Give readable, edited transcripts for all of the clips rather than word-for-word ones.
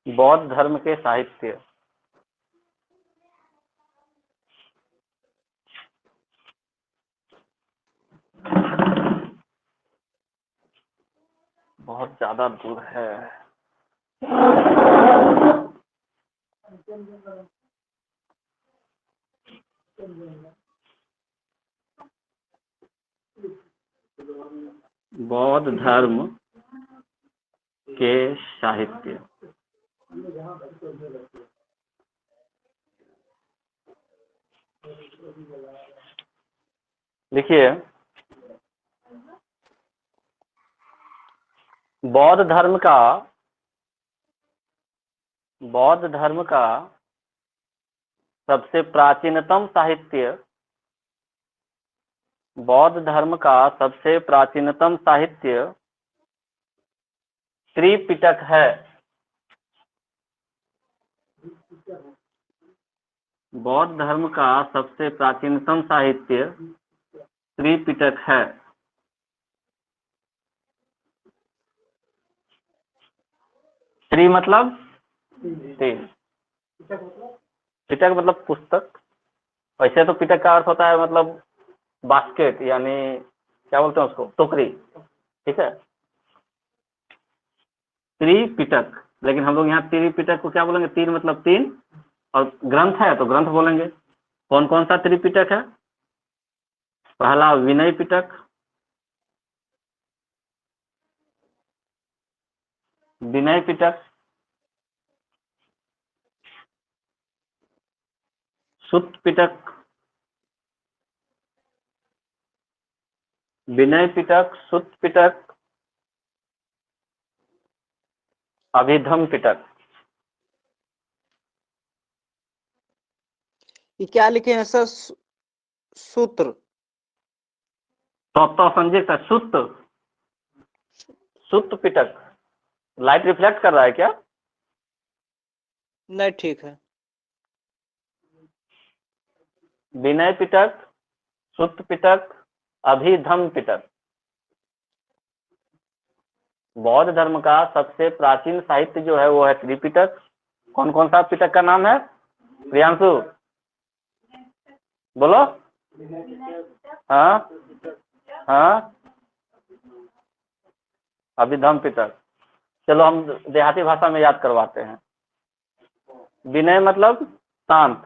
बौद्ध धर्म के साहित्य। बहुत ज्यादा दूर है। बौद्ध धर्म के साहित्य। देखिए, बौद्ध धर्म का सबसे प्राचीनतम साहित्य, बौद्ध धर्म का सबसे प्राचीनतम साहित्य त्रिपिटक है। बौद्ध धर्म का सबसे प्राचीनतम साहित्य त्रिपिटक है। त्रि मतलब तीन, पिटक मतलब पुस्तक। वैसे तो पिटक का अर्थ होता है मतलब बास्केट, यानी क्या बोलते हैं उसको, टोकरी। ठीक है, त्रिपिटक। लेकिन हम लोग यहाँ त्रिपिटक को क्या बोलेंगे, तीन मतलब तीन, और ग्रंथ है तो ग्रंथ बोलेंगे। कौन कौन सा त्रिपिटक है? पहला विनय पिटक, विनय पिटक, सुत्त पिटक, विनय पिटक, सुत्त पिटक, अभिधम पिटक। ये क्या लिखे हैं सर? सूत्र तो संजय सर, सुत्त पिटक। लाइट रिफ्लेक्ट कर रहा है क्या? नहीं, ठीक है। विनय पिटक, सुत्त पिटक, अभिधम पिटक। बौद्ध धर्म का सबसे प्राचीन साहित्य जो है वो है त्रिपिटक। कौन कौन सा पिटक का नाम है प्रियांशु? बोलो। हाँ हाँ, अभिधम पिटक। चलो हम देहाती भाषा में याद करवाते हैं। विनय मतलब शांत,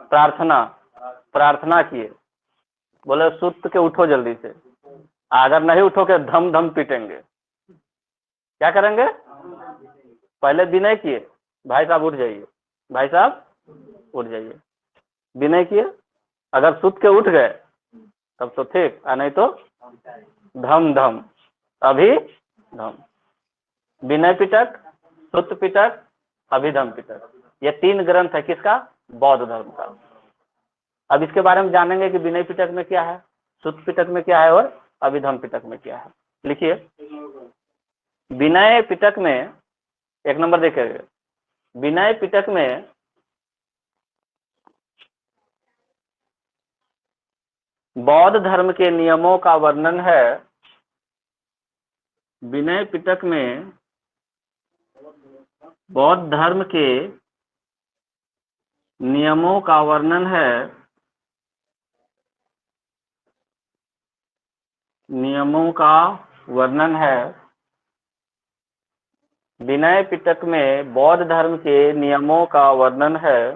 प्रार्थना किए, बोले सुत्त के उठो जल्दी से, अगर नहीं उठोगे धम धम पीटेंगे। क्या करेंगे? पहले विनय किए, भाई साहब उठ जाइए, भाई साहब उठ जाइए, विनय किए। अगर सुत के उठ गए तब तो ठीक, नहीं तो धम धम, अभी धम। विनय पिटक, सुत्त पिटक, अभिधम पिटक, ये तीन ग्रंथ है किसका? बौद्ध धर्म का। अब इसके बारे में जानेंगे कि विनय पिटक में क्या है, सुत्त पिटक में क्या है और अभिधम पिटक में क्या है। लिखिए, विनय पिटक में एक नंबर देखिए। विनय पिटक में बौद्ध धर्म के नियमों का वर्णन है। विनय पिटक में बौद्ध धर्म के नियमों का वर्णन है। नियमों का वर्णन है। विनय पिटक में बौद्ध धर्म के नियमों का वर्णन है।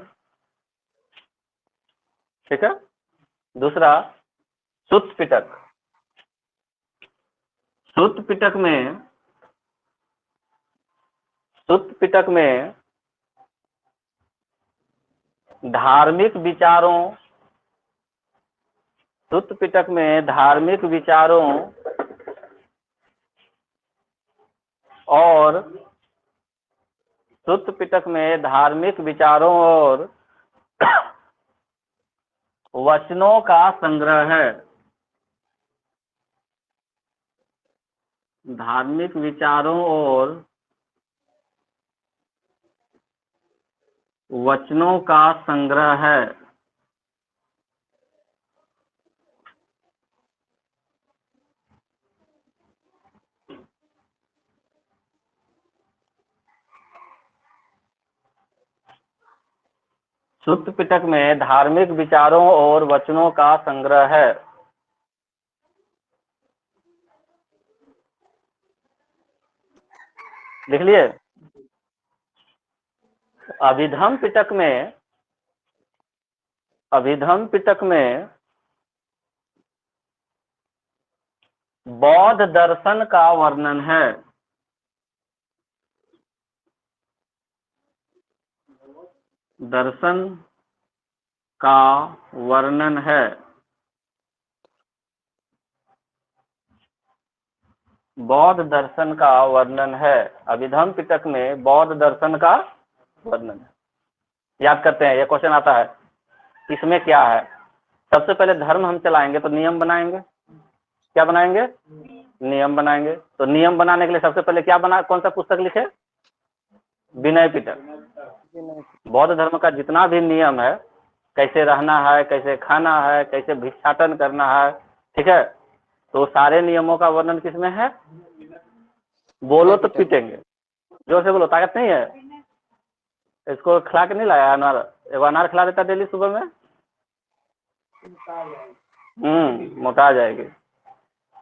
ठीक है। दूसरा, सुत्त पिटक। सुत्त पिटक में धार्मिक विचारों, सुत्त पिटक में धार्मिक विचारों और सुत्त पिटक में धार्मिक विचारों और वचनों का संग्रह है। धार्मिक विचारों और वचनों का संग्रह है। सुत्त पिटक में धार्मिक विचारों और वचनों का संग्रह है। लिख लिए। अभिधम पिटक में बौद्ध दर्शन का वर्णन है। दर्शन का वर्णन है। बौद्ध दर्शन का वर्णन है। अभिधम पिटक में बौद्ध दर्शन का वर्णन है। याद करते हैं, ये क्वेश्चन आता है, इसमें क्या है। सबसे पहले धर्म हम चलाएंगे तो नियम बनाएंगे। क्या बनाएंगे? नियम बनाएंगे। तो नियम बनाने के लिए सबसे पहले क्या बना, कौन सा पुस्तक लिखे? विनय पिटक। बौद्ध धर्म का जितना भी नियम है, कैसे रहना है, कैसे खाना है, कैसे भिक्षाटन करना है, ठीक है, तो सारे नियमों का वर्णन किसमें है? बोलो तो पीटेंगे, जोर से बोलो, ताकत नहीं है। इसको खिला के नहीं लाया अनार? एक अनार खिला देता डेली सुबह में, मोटा जाएगी।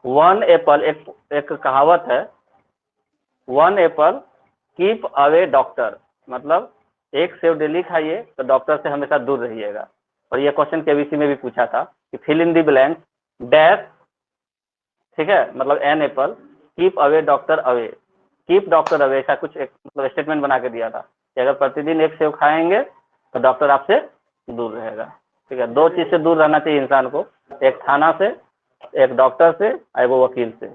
वन एप्पल, एक कहावत है, one Apple keep away doctor, मतलब एक सेब डेली खाइए तो डॉक्टर से हमेशा दूर रहिएगा। और ये क्वेश्चन केबीसी में भी पूछा था कि fill in the blank dash, ठीक है, मतलब an apple keep away doctor away, keep doctor away, ऐसा कुछ एक मतलब स्टेटमेंट बना के दिया था कि अगर प्रतिदिन एक सेब खाएंगे तो डॉक्टर आपसे दूर रहेगा। ठीक है, दो चीज से दूर रहना चाहिए इंसान को, एक थाना से, एक डॉक्टर से, एक वकील से।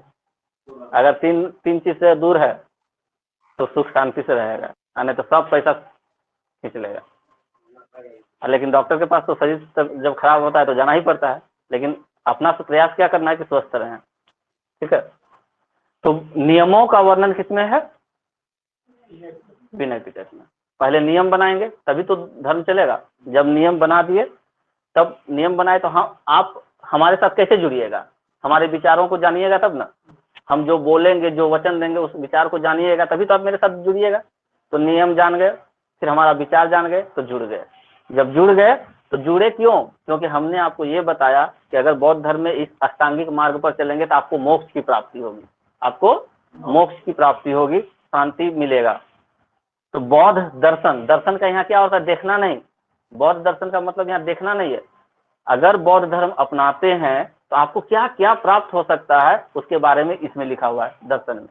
अगर तीन चीज से दूर है तो सुख शांति से रहेगा, नहीं तो सब पैसा खींच लेगा। लेकिन डॉक्टर के पास तो शरीर जब खराब होता है तो जाना ही पड़ता है, लेकिन अपना प्रयास क्या करना है कि स्वस्थ रहें। ठीक है, तो नियमों का वर्णन किसमें है? विनय पिटक में। पहले नियम बनाएंगे तभी तो धर्म चलेगा। जब नियम बना दिए, तब नियम बनाए तो हम आप हमारे साथ कैसे जुड़िएगा? हमारे विचारों को जानिएगा तब ना। हम जो बोलेंगे, जो वचन देंगे, उस विचार को जानिएगा तभी तो आप मेरे साथ जुड़िएगा। तो नियम जान गए, फिर हमारा विचार जान गए तो जुड़ गए। जब जुड़ गए तो जुड़े क्यों? क्योंकि हमने आपको ये बताया कि अगर बौद्ध धर्म में इस अष्टांगिक मार्ग पर चलेंगे तो आपको मोक्ष की प्राप्ति होगी, आपको मोक्ष की प्राप्ति होगी, शांति मिलेगा। तो बौद्ध दर्शन, दर्शन का यहाँ क्या होता है? देखना नहीं। बौद्ध दर्शन का मतलब यहाँ देखना नहीं है। अगर बौद्ध धर्म अपनाते हैं तो आपको क्या क्या प्राप्त हो सकता है, उसके बारे में इसमें लिखा हुआ है दर्शन में।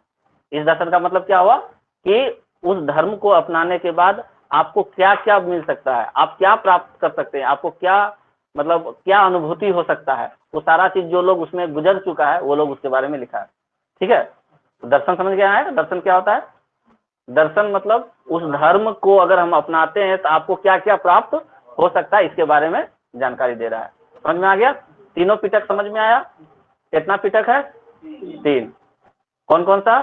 इस दर्शन का मतलब क्या हुआ कि उस धर्म को अपनाने के बाद आपको क्या क्या मिल सकता है, आप क्या प्राप्त कर सकते हैं, आपको क्या मतलब क्या अनुभूति हो सकता है, वो सारा चीज जो लोग उसमें गुजर चुका है वो लोग उसके बारे में लिखा है। ठीक है, तो दर्शन समझ गया है? दर्शन क्या होता है? दर्शन मतलब उस धर्म को अगर हम अपनाते हैं तो आपको क्या क्या प्राप्त हो सकता है, इसके बारे में जानकारी दे रहा है। समझ में आ गया? तीनों पिटक समझ में आया? कितना पिटक है? 3। कौन कौन सा?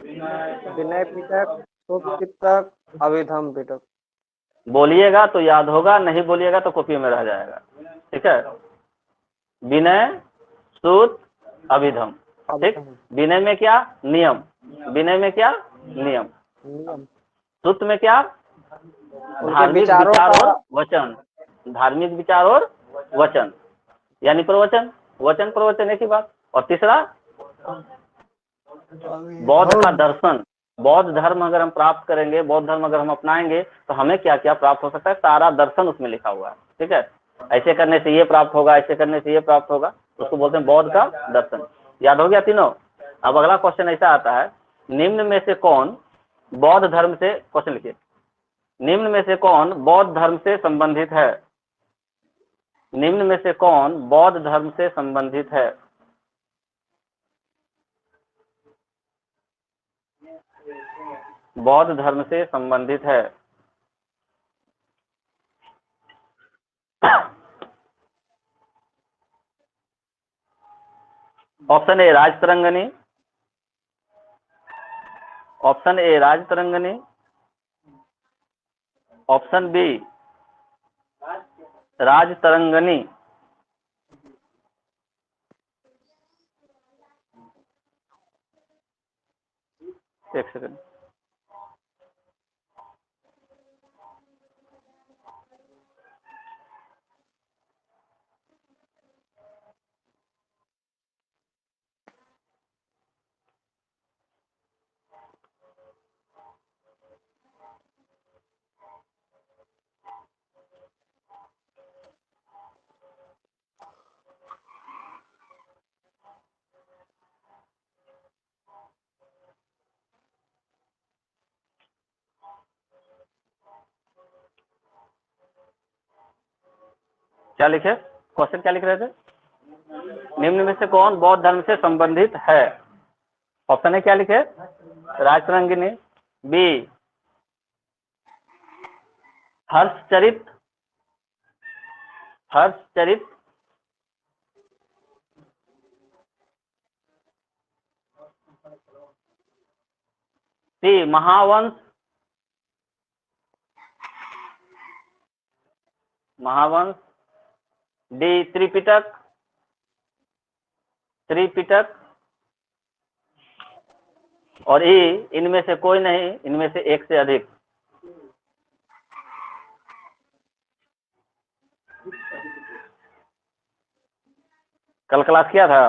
विनय पिटक, सुत्त पिटक, अभिधम पिटक। बोलिएगा तो याद होगा, नहीं बोलिएगा तो कॉपी में रह जाएगा। ठीक है, विनय, सुत्त, अभिधम। ठीक, विनय में क्या? नियम। विनय में क्या? नियम। नियम, सुत्त में क्या? उनके धार्मिक विचारों विचार का। और वचन। धार्मिक विचार और वचन, यानी प्रवचन, वचन प्रवचन एक ही बात। और तीसरा बौद्ध का दर्शन। बौद्ध धर्म अगर हम प्राप्त करेंगे, बौद्ध धर्म अगर हम अपनाएंगे तो हमें क्या क्या प्राप्त हो सकता है, सारा दर्शन उसमें लिखा हुआ है। ठीक है, ऐसे करने से ये प्राप्त होगा, ऐसे करने से ये प्राप्त होगा, उसको बोलते हैं बौद्ध का दर्शन। याद हो गया तीनों? अब अगला क्वेश्चन ऐसा आता है, निम्न में से कौन बौद्ध धर्म से, क्वेश्चन लिखिए, निम्न में से कौन बौद्ध धर्म से संबंधित है? निम्न में से कौन बौद्ध धर्म से संबंधित है? बौद्ध धर्म से संबंधित है। Option A Rajatarangini, option A Rajatarangini, option B Rajatarangini, एक सेकंड, क्या लिखे? क्वेश्चन क्या लिख रहे थे? निम्न में से कौन बौद्ध धर्म से संबंधित है? ऑप्शन है क्या लिखे? राजतरंगिणी, बी हर्षचरित, हर्षचरित, सी महावंश, महावंश, डी त्रिपिटक, त्रिपिटक, और ई इनमें से कोई नहीं, इनमें से एक से अधिक। कल क्लास किया था?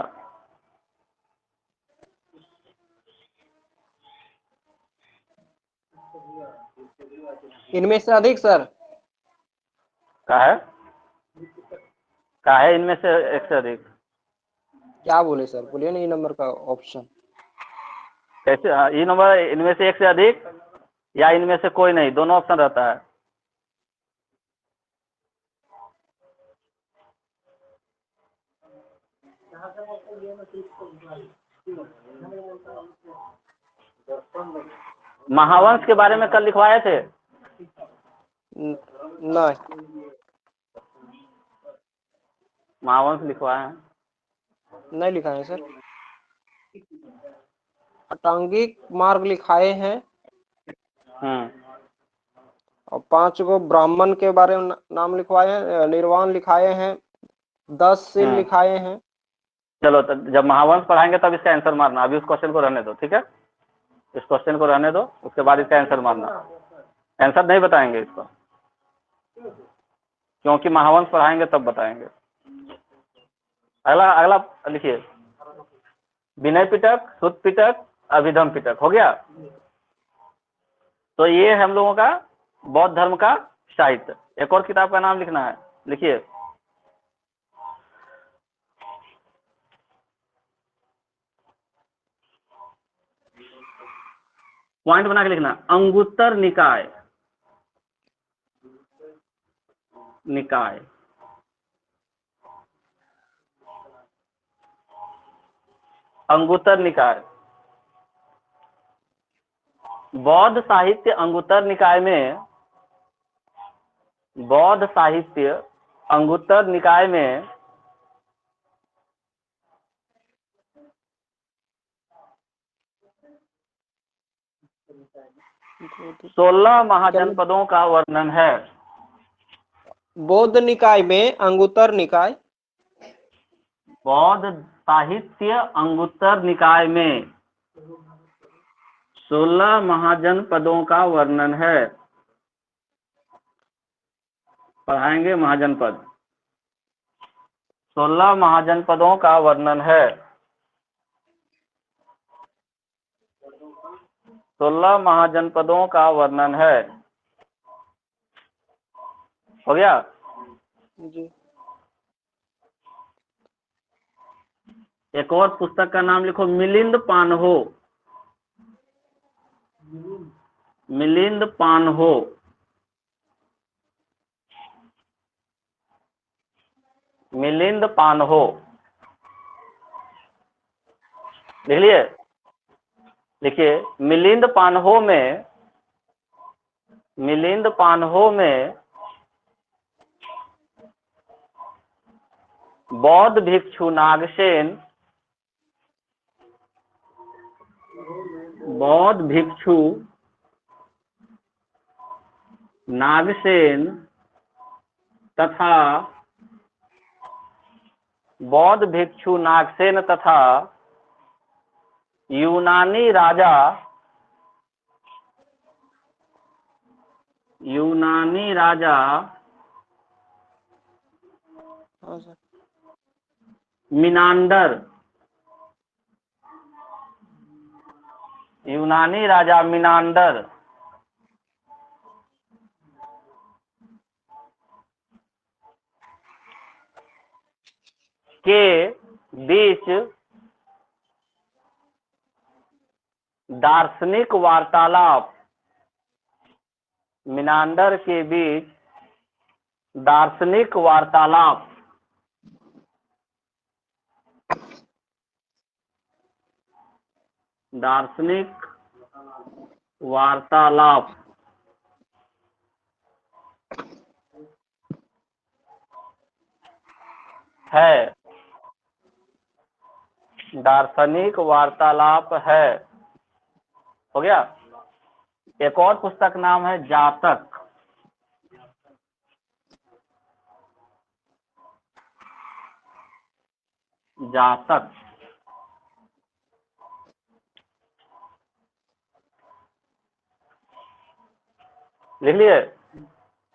इनमें से अधिक सर। का है इनमें से एक से अधिक? क्या बोले सर, बोलिए ना, ये नंबर का ऑप्शन। कैसे? ये नंबर इनमें से एक से अधिक या इनमें से कोई नहीं, दोनों ऑप्शन रहता है। महावंश के बारे में कल लिखवाए थे? नहीं, महावंश लिखवाए हैं? नहीं लिखा है सर। अटांगिक मार्ग लिखाए हैं और 5 गो ब्राह्मण के बारे में नाम लिखवाए हैं, निर्वाण लिखाए हैं, 10 शील लिखाए हैं। चलो तो जब महावंश पढ़ाएंगे तब इसका आंसर मारना, अभी उस क्वेश्चन को रहने दो, ठीक है? इस क्वेश्चन को रहने दो, उसके बाद इसका आंसर मारना। आंसर नहीं बताएंगे इसको, क्योंकि महावंश पढ़ाएंगे तब बताएंगे। अगला अगला लिखिए, विनय पिटक, सुत पिटक, अभिधम पिटक। हो गया? तो ये हम लोगों का बौद्ध धर्म का साहित्य। एक और किताब का नाम लिखना है, लिखिए। पॉइंट बना के लिखना, अंगुत्तर निकाय, निकाय, अंगुत्तर निकाय। बौद्ध साहित्य अंगुत्तर निकाय में, बौद्ध साहित्य अंगुत्तर निकाय में 16 महाजनपदों का वर्णन है। बौद्ध निकाय में अंगुत्तर निकाय, बौद्ध साहित्य अंगुत्तर निकाय में 16 महाजनपदों का वर्णन है। पढ़ाएंगे महाजनपद। 16 महाजनपदों का वर्णन है। 16 महाजनपदों का वर्णन है। हो गया? जी। एक और पुस्तक का नाम लिखो, मिलिंद पान्हो, मिलिंद पान्हो, मिलिंद पान्हो। लिख लिए? लिखिए, मिलिंद पान्हो में, मिलिंद पान्हो में बौद्ध भिक्षु नागसेन, बौद्ध भिक्षु नागसेन तथा बौद्ध भिक्षु नागसेन तथा यूनानी राजा, यूनानी राजा हाँ सर। मिनांडर, यूनानी राजा मिनांडर के बीच दार्शनिक वार्तालाप, मिनांडर के बीच दार्शनिक वार्तालाप। दार्शनिक वार्तालाप है। दार्शनिक वार्तालाप है। हो गया। एक और पुस्तक नाम है जातक। जातक लिख लिए।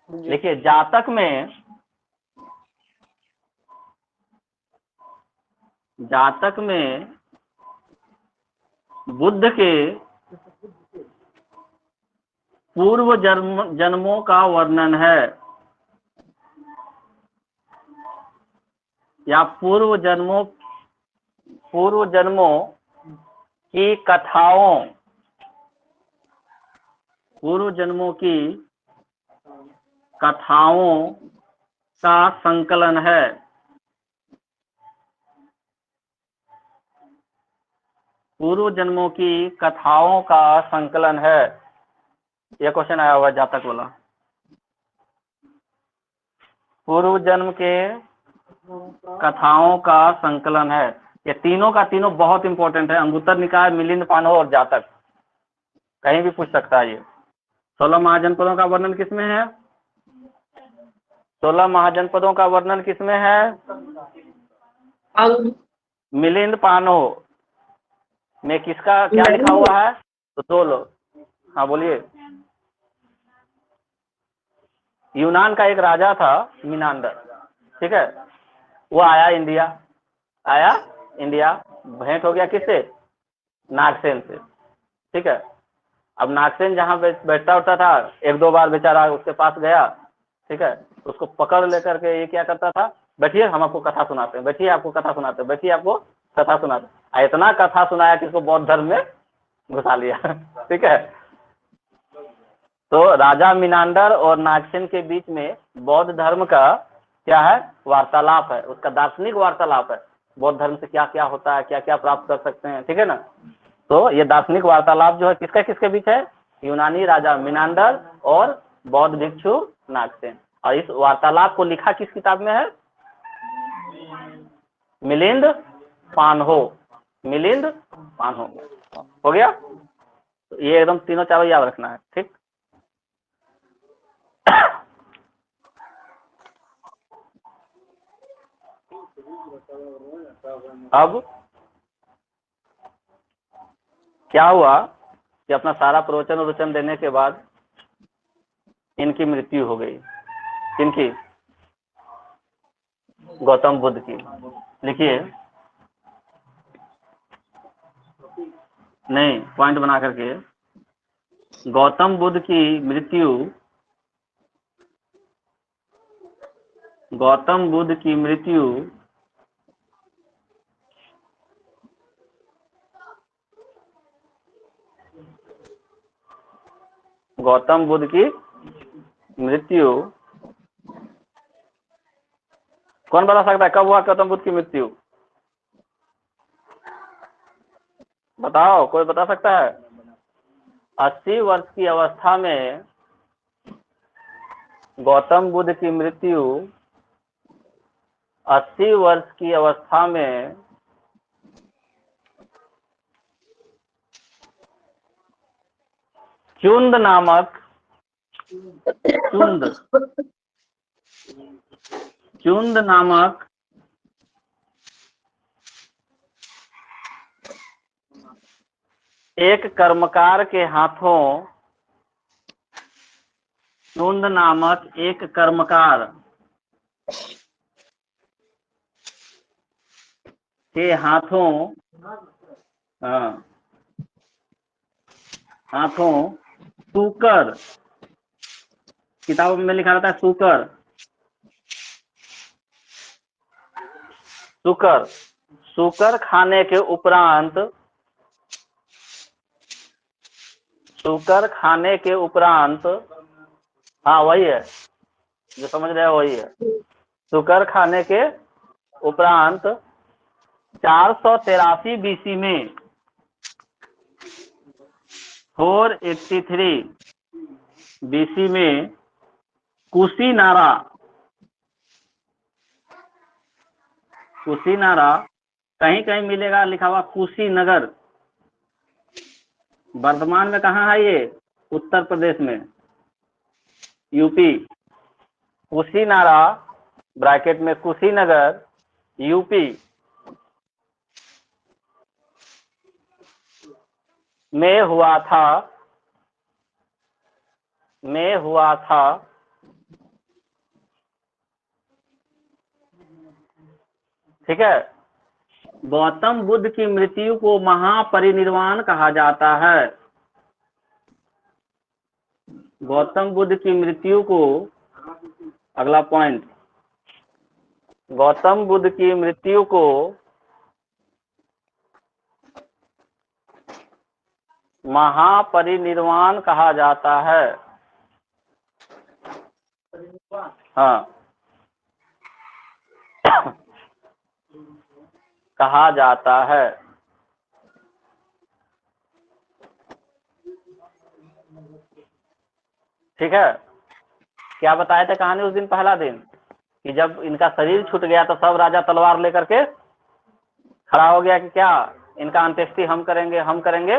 जी। देखिए जातक में बुद्ध के पूर्व जन्मों का वर्णन है, या पूर्व जन्मों की कथाओं, पूर्व जन्मों की कथाओं का संकलन है। पूर्व जन्मों की कथाओं का संकलन है। यह क्वेश्चन आया हुआ जातक वाला। पूर्व जन्म के कथाओं का संकलन है। ये तीनों का तीनों बहुत इंपॉर्टेंट है। अंगुत्तर निकाय, मिलिंद पानो और जातक, कहीं भी पूछ सकता है ये। 16 महाजनपदों का वर्णन किसमें है? 16 महाजनपदों का वर्णन किसमें है? मिलिंद पानो में। किसका क्या लिखा हुआ है? तो 2 लोग। हाँ बोलिए। यूनान का एक राजा था मिनांडर, ठीक है। वो आया इंडिया, भेंट हो गया किससे? नागसेन से, ठीक है। अब नागसेन जहाँ बैठता उठता था, 1-2 बार बेचारा उसके पास गया, ठीक है। उसको पकड़ लेकर के ये क्या करता था, बैठिए हम आपको कथा सुनाते हैं, बैठिए आपको कथा सुनाते हैं, बैठिए आपको कथा सुनाते हैं। इतना कथा सुनाया कि इसको बौद्ध धर्म में घुसा लिया ठीक है। तो राजा मिनांडर और नागसेन के बीच में बौद्ध धर्म का क्या है? वार्तालाप है। उसका दार्शनिक वार्तालाप है। बौद्ध धर्म से क्या क्या होता है, क्या क्या प्राप्त कर सकते हैं, ठीक है ना। तो ये दार्शनिक वार्तालाप जो है किसका किसके बीच है? यूनानी राजा मिनांडर और बौद्ध भिक्षु नागसेन। और इस वार्तालाप को लिखा किस किताब में है? मिलिंद पानहो। मिलिंद पानहो। हो गया। तो ये एकदम तीनों चारों याद रखना है, ठीक। अब क्या हुआ कि अपना सारा प्रवचन देने के बाद इनकी मृत्यु हो गई। किनकी? गौतम बुद्ध की। लिखिए, नहीं पॉइंट बना करके। गौतम बुद्ध की मृत्यु, गौतम बुद्ध की मृत्यु गौतम बुद्ध की मृत्यु कौन बता सकता है कब हुआ गौतम बुद्ध की मृत्यु? बताओ, कोई बता सकता है? 80 वर्ष की अवस्था में गौतम बुद्ध की मृत्यु, 80 वर्ष की अवस्था में चुंद नामक एक कर्मकार के हाथों, चुंद नामक एक कर्मकार के हाथों सूकर, किताबों में लिखा रहता है सूकर खाने के उपरांत, हाँ वही है, जो समझ रहे हो वही है। शुकर खाने के उपरांत 483 बीसी में 483 बीसी में कुशीनारा कहीं कहीं मिलेगा लिखा हुआ कुशीनगर। वर्तमान में कहाँ है ये? उत्तर प्रदेश में, यूपी। कुशीनारा ब्रैकेट में कुशीनगर, यूपी में हुआ था ठीक है। गौतम बुद्ध की मृत्यु को महापरिनिर्वाण कहा जाता है। गौतम बुद्ध की मृत्यु को, अगला पॉइंट, गौतम बुद्ध की मृत्यु को महापरिनिर्वाण कहा जाता है। हाँ कहा जाता है। ठीक है। क्या बताए थे कहानी उस दिन, पहला दिन, कि जब इनका शरीर छूट गया तो सब राजा तलवार लेकर के खड़ा हो गया कि क्या इनका अंत्येष्टि हम करेंगे, हम करेंगे,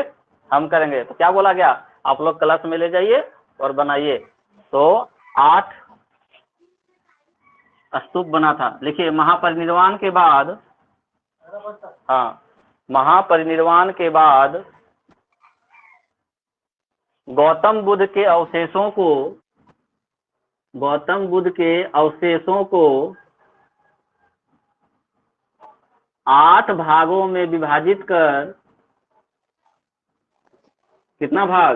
हम करेंगे। तो क्या बोला गया? आप लोग कलश में ले जाइए और बनाइए। तो 8 स्तूप बना था। लिखिए, महापरिनिर्वाण के बाद, हाँ, महापरिनिर्वाण के बाद गौतम बुद्ध के अवशेषों को 8 भागों में विभाजित कर, कितना भाग?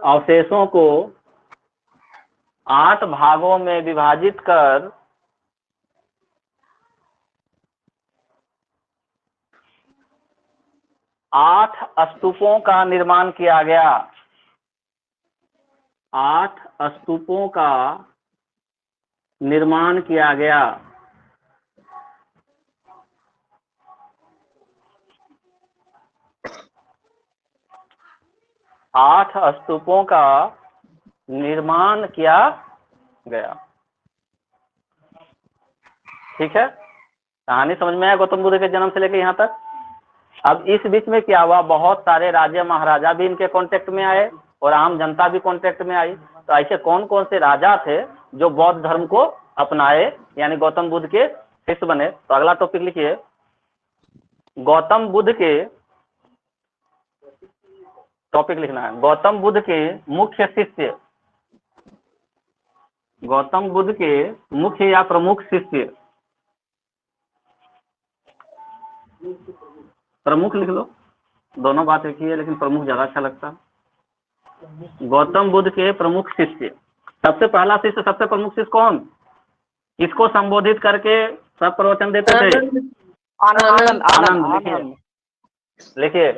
अवशेषों को 8 भागों में विभाजित कर 8 स्तूपों का निर्माण किया गया। 8 स्तूपों का निर्माण किया गया। आठ स्तूपों का निर्माण किया गया। ठीक है, कहानी समझ में आया गौतम बुद्ध के जन्म से लेकर यहाँ तक। अब इस बीच में क्या हुआ, बहुत सारे राजा महाराजा भी इनके कांटेक्ट में आए और आम जनता भी कांटेक्ट में आई। तो ऐसे कौन कौन से राजा थे जो बौद्ध धर्म को अपनाए, यानी गौतम बुद्ध के शिष्य बने? तो अगला टॉपिक लिखिए, गौतम बुद्ध के, टॉपिक लिखना है, गौतम बुद्ध के मुख्य शिष्य, गौतम बुद्ध के मुख्य या प्रमुख शिष्य, प्रमुख लिख लो, दोनों बात एक ही है लेकिन प्रमुख ज्यादा अच्छा लगता है। गौतम बुद्ध के प्रमुख शिष्य, सबसे पहला शिष्य, सबसे प्रमुख शिष्य कौन? किसको संबोधित करके सब प्रवचन देते थे? आनंद। लिखिए,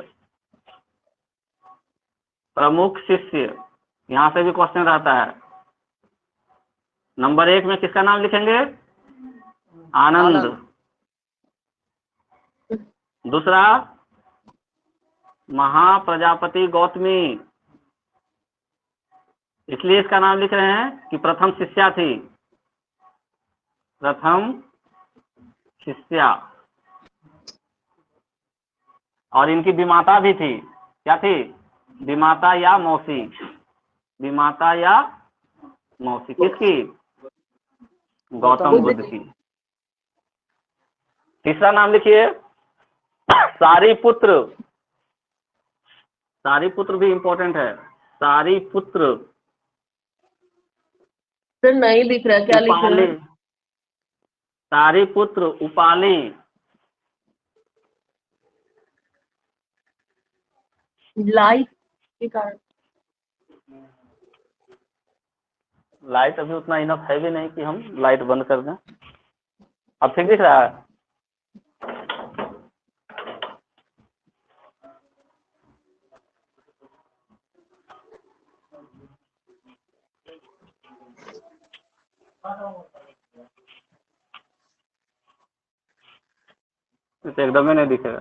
प्रमुख शिष्य, यहां से भी क्वेश्चन रहता है। नंबर 1 में किसका नाम लिखेंगे? आनंद। दूसरा, महाप्रजापति गौतमी, इसलिए इसका नाम लिख रहे हैं कि प्रथम शिष्या थी, प्रथम शिष्या। और इनकी विमाता भी थी, क्या थी? विमाता या मौसी, विमाता या मौसी किसकी? गौतम बुद्ध की। तीसरा नाम लिखिए, सारीपुत्र। सारीपुत्र भी इंपॉर्टेंट है, सारीपुत्र। सर नहीं दिख रहा, क्या लिख रहे हैं? सारीपुत्र उपाली। लाइट के कारण, लाइट अभी उतना इनफ है भी नहीं कि हम लाइट बंद कर दें। अब ठीक दिख रहा है? तो एकदम ही नहीं दिखेगा।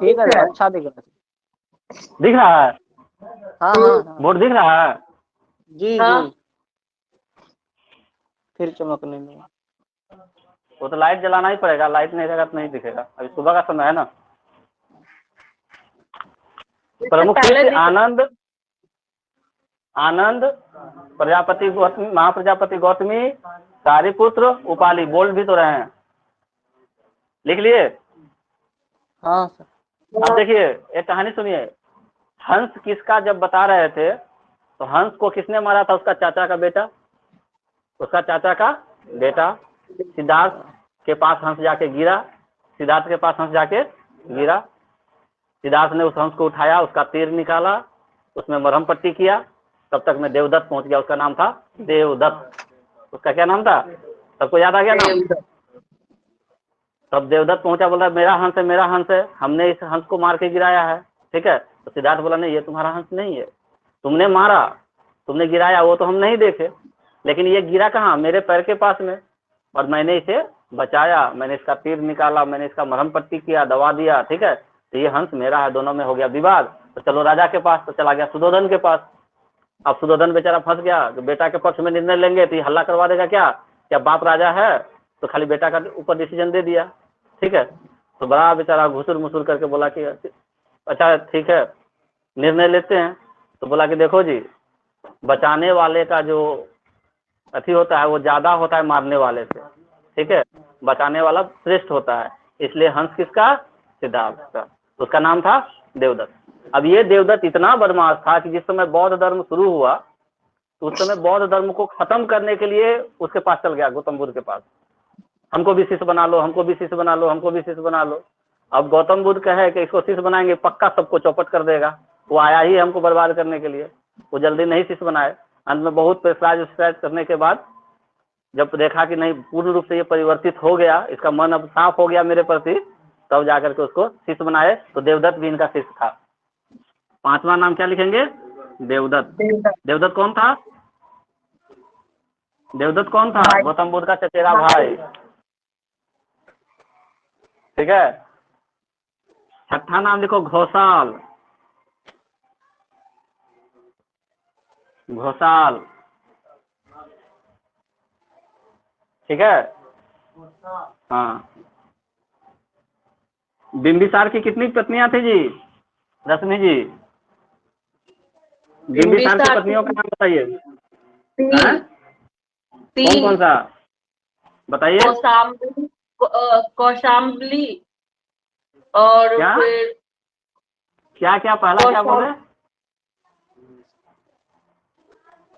ठीक है, अच्छा दिख रहा है। दिख रहा है? हाँ हाँ हाँ बोर्ड दिख रहा है? जी हाँ। जी, फिर चमकने लगा। वो तो लाइट जलाना ही पड़ेगा, लाइट नहीं रहेगा तो नहीं दिखेगा। अभी सुबह का समय है ना। प्रमुख पहले तीर्थ दिख- आनंद, आनंद, प्रजापति गौतमी, महाप्रजापति गौतमी, सारिपुत्र, उपाली। बोल भी तो रहे हैं, लिख लिए? हाँ सर। अब देखिए एक कहानी सुनिए। हंस किसका जब बता रहे थे तो हंस को किसने मारा था? उसका चाचा का बेटा, उसका चाचा का बेटा सिद्धार्थ के पास हंस जाके गिरा। सिद्धार्थ के पास हंस जाके गिरा। सिद्धार्थ ने उस हंस को उठाया, उसका तीर निकाला, उसमें मरहम पट्टी किया। तब तक में देवदत्त पहुंच गया। उसका नाम था देवदत्त। उसका क्या नाम था? सबको याद आ गया नाम? तब देवदत्त पहुंचा, बोला मेरा हंस है, मेरा हंस है, हमने इस हंस को मार के गिराया है। ठीक है। तो सिद्धार्थ बोला नहीं, ये तुम्हारा हंस नहीं है, तुमने मारा, तुमने गिराया वो तो हम नहीं देखे, लेकिन ये गिरा कहाँ? मेरे पैर के पास में, और मैंने इसे बचाया, मैंने इसका तीर निकाला, मैंने इसका मरहम पट्टी किया, दवा दिया। ठीक है। तो ये हंस मेरा है। दोनों में हो गया विवाद। तो चलो राजा के पास। तो चला गया सुधोधन के पास। अब सुधोधन बेचारा फंस गया। तो बेटा के पक्ष में निर्णय लेंगे तो ये हल्ला करवा देगा क्या? क्या बाप राजा है तो खाली बेटा का ऊपर डिसीजन दे दिया। ठीक है। तो बड़ा बेचारा घुसुर मुसुर करके बोला कि अच्छा ठीक है, निर्णय लेते हैं। तो बोला कि देखो जी, बचाने वाले का जो अथी होता है वो ज्यादा होता है मारने वाले से। ठीक है। बचाने वाला श्रेष्ठ होता है। इसलिए हंस किसका? सिद्धार्थ का। तो उसका नाम था देवदत्त। अब ये देवदत्त इतना बदमाश था कि जिस समय बौद्ध धर्म शुरू हुआ तो उस समय बौद्ध धर्म को खत्म करने के लिए उसके पास चल गया, गौतम बुद्ध के पास। हमको भी शिष्य बना लो, हमको भी शिष्य बना लो, हमको भी शिष्य बना लो। अब गौतम बुद्ध कहे कि इसको शिष्य बनाएंगे, पक्का सबको चौपट कर देगा। वो आया ही हमको बर्बाद करने के लिए। वो जल्दी नहीं शिष्य बनाए। अंत में बहुत प्रेसराइज करने के बाद जब देखा कि नहीं पूर्ण रूप से ये परिवर्तित हो गया, इसका मन अब साफ हो गया मेरे प्रति, तब जाकर के उसको शिष्य बनाए। तो देवदत्त भी इनका शिष्य था। पांचवा नाम क्या लिखेंगे? देवदत्त। देवदत्त कौन था? देवदत्त कौन था? गौतम बुद्ध का चचेरा भाई। ठीक है। छठा नाम लिखो घोषाल। घोषाल। ठीक है। हाँ। बिंबिसार की कितनी पत्नियां थी जी? रश्मि जी, बिंबिसार की पत्नियों का नाम बताइए। हैं? कौन कौन सा बताइए? कौशाम्बली और क्या फिर क्या क्या पहला क्या बोले?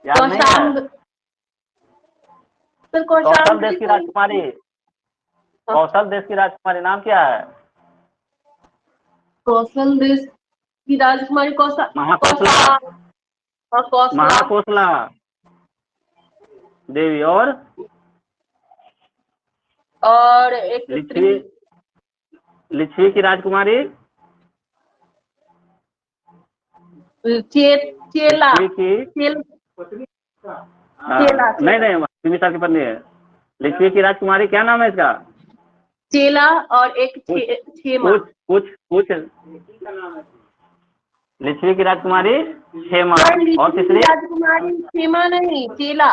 याद नहीं है? कौशल देश की राजकुमारी। कौशल देश की राजकुमारी नाम क्या है? कौशल देश की राजकुमारी महाकोशला। महाकोशला देवी। और एक लिच्छवी, लिच्छवी की राजकुमारी चेला। लिच्छवी की नहीं नहीं, बिंबिसार की पत्नी है। लिच्छवी की राजकुमारी क्या नाम है इसका? चेला और एक क्षेमा। कुछ लिच्छवी की राजकुमारी क्षेमा। और तीसरी राजकुमारी क्षेमा नहीं, चेला,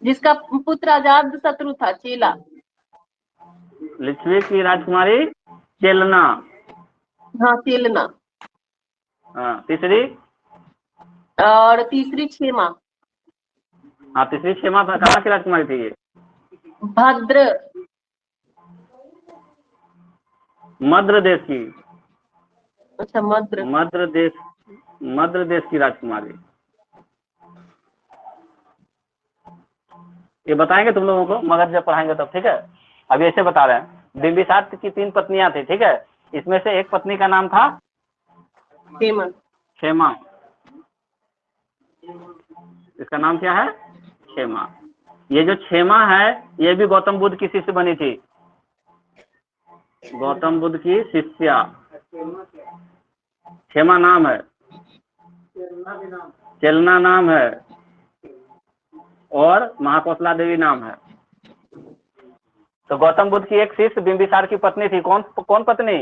जिसका पुत्र अजात शत्रु था। चेला। लिच्छवी की राजकुमारी चेलना। हाँ, चेलना। हाँ। तीसरी? और तीसरी क्षेमा। हाँ, तीसरी क्षेमा था। कहाँ की राजकुमारी थी ये? भद्र। मद्र देश की। अच्छा, मद्र देश की राजकुमारी। ये बताएंगे तुम लोगों को मगध जब पढ़ाएंगे तब। ठीक है। अभी ऐसे बता रहे हैं। बिंबिसार की 3 पत्नियां थी। ठीक है। इसमें से एक पत्नी का नाम था क्षेमा। इसका नाम क्या है? क्षेमा। ये जो क्षेमा है ये भी गौतम बुद्ध की शिष्य बनी थी। गौतम बुद्ध की शिष्या क्षेमा नाम है। चेलना नाम है और महाकौशला देवी नाम है। तो गौतम बुद्ध की एक शिष्य बिंबिसार की पत्नी थी। कौन कौन पत्नी?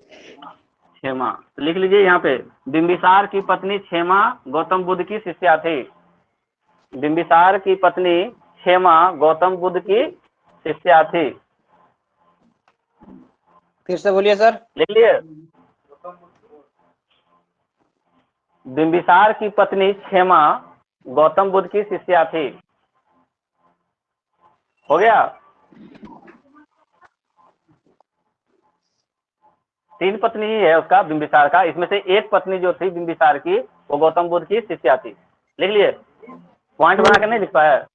क्षेमा। लिख लीजिए यहाँ पे, बिंबिसार की पत्नी क्षेमा गौतम बुद्ध की शिष्या थी। बिंबिसार की पत्नी क्षेमा गौतम बुद्ध की शिष्या थी। फिर से बोलिए सर। लिख लिए? बिंबिसार की पत्नी क्षेमा गौतम बुद्ध की शिष्या थी। हो गया? 3 पत्नी ही है उसका, बिंबिसार का। इसमें से एक पत्नी जो थी बिंबिसार की, वो गौतम बुद्ध की शिष्या थी। लिख लिए? पॉइंट बना के नहीं लिख पाया?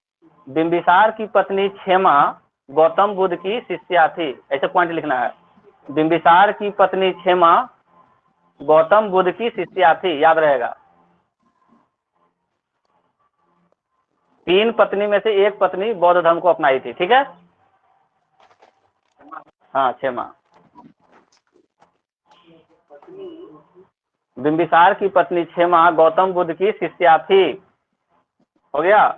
बिंबिसार की पत्नी क्षेमा गौतम बुद्ध की शिष्या थी, ऐसे पॉइंट लिखना है। बिंबिसार की पत्नी क्षेमा गौतम बुद्ध की शिष्या थी, याद रहेगा। 3 पत्नी में से एक पत्नी बौद्ध धर्म को अपनाई थी, ठीक है? हाँ, क्षेमा। बिंबिसार की पत्नी क्षेमा गौतम बुद्ध की शिष्या थी। हो गया?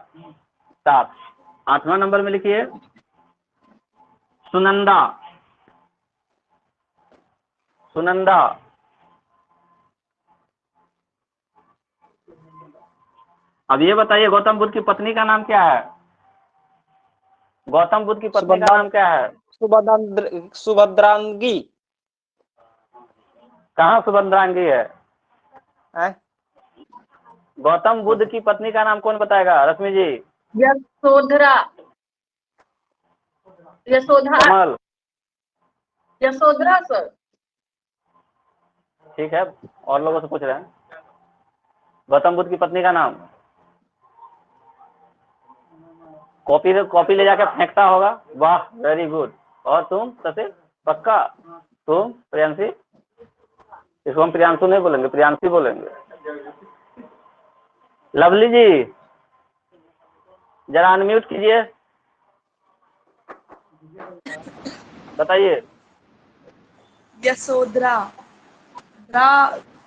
7। 8वां नंबर में लिखिए, सुनंदा। सुनंदा। अब ये बताइए गौतम बुद्ध की पत्नी का नाम क्या है? गौतम बुद्ध की पत्नी का नाम क्या है? सुभद्रांगी। कहाँ सुभद्रांगी है? हैं? गौतम बुद्ध की पत्नी का नाम कौन बताएगा? रश्मि जी। यशोधरा। यशोधरा। कमल। यशोधरा सर। ठीक है, और लोगों से पूछ रहे हैं। गौतम बुद्ध की पत्नी का नाम? कॉपी ले जाकर फेंकता होगा। वाह, वेरी गुड। और तुम ससे पक्का? तुम प्रियांशी? इसको हम प्रियांशु नहीं बोलेंगे, प्रियांशी बोलेंगे। लवली जी जरा अनम्यूट कीजिए, बताइए। यशोधरा।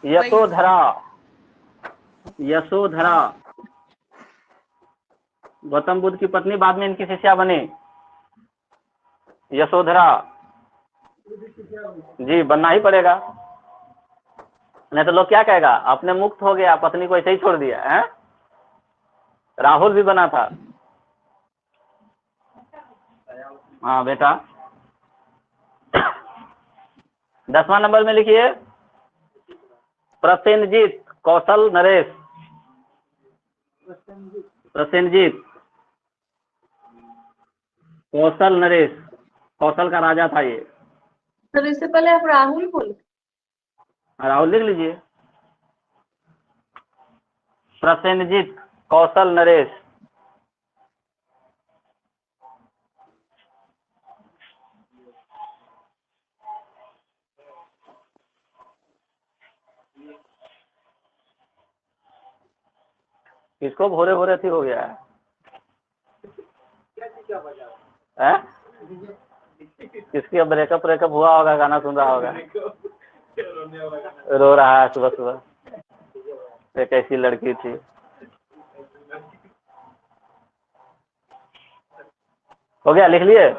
यशोधरा। यशोधरा गौतम बुद्ध की पत्नी, बाद में इनकी शिष्या बनी। यशोधरा जी, बनना ही पड़ेगा, नहीं तो लोग क्या कहेगा, आपने मुक्त हो गया, पत्नी को ऐसे ही छोड़ दिया है। राहुल भी बना था। हाँ बेटा। 10वां नंबर में लिखिए, प्रसेनजीत कौशल नरेश। प्रसेनजीत कौशल नरेश, कौशल का राजा था ये। सर इससे पहले आप राहुल बोले। राहुल लिख लीजिए। प्रसेनजीत कौशल नरेश। किसको भोरे भोरे थी हो गया है? किसकी ब्रेकअप हुआ होगा, गाना सुन रहा होगा, रो रहा है सुबह सुबह। एक ऐसी लड़की थी। हो गया, लिख लिए?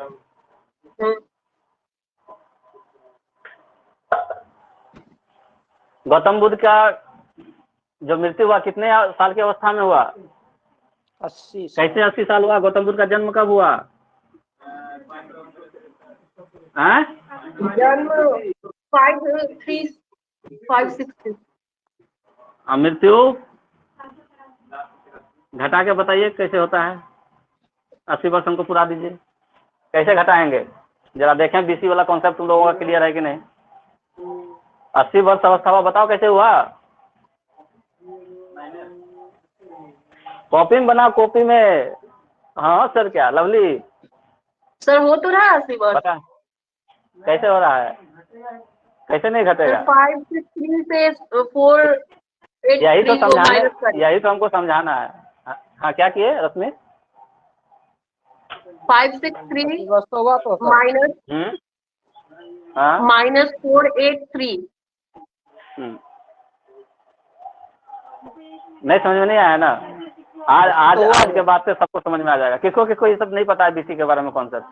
गौतम बुद्ध का जो मृत्यु हुआ कितने साल की अवस्था में हुआ? 80। कैसे 80 साल हुआ? गौतम बुद्ध का जन्म कब हुआ? जन्म 536। मृत्यु घटा के बताइए कैसे होता है? 80 वर्ष हमको पूरा दीजिए, कैसे घटाएंगे जरा देखें। बीसी वाला कॉन्सेप्ट तुम लोगों का क्लियर है कि नहीं? 80 वर्ष अवस्था हुआ, बताओ कैसे हुआ? कॉपी में बनाओ, कॉपी में। हाँ सर, क्या लवली सर हो तो रहा 80 वर्ष। पता कैसे हो रहा है? कैसे नहीं घटेगा? 563 से 483 यही तो को माइनस समझाने, करें। यही तो हमको समझाना है। हाँ, क्या किए रश्मि? 563 बस तो हुआ तो सर। माइनस हाँ माइनस 483। नहीं समझ में नहीं आया ना? आज आज तो आज के बाद से सबको समझ में आ जाएगा। किसको किसको ये सब नहीं पता है बीसी के बारे में कॉन्सेप्ट?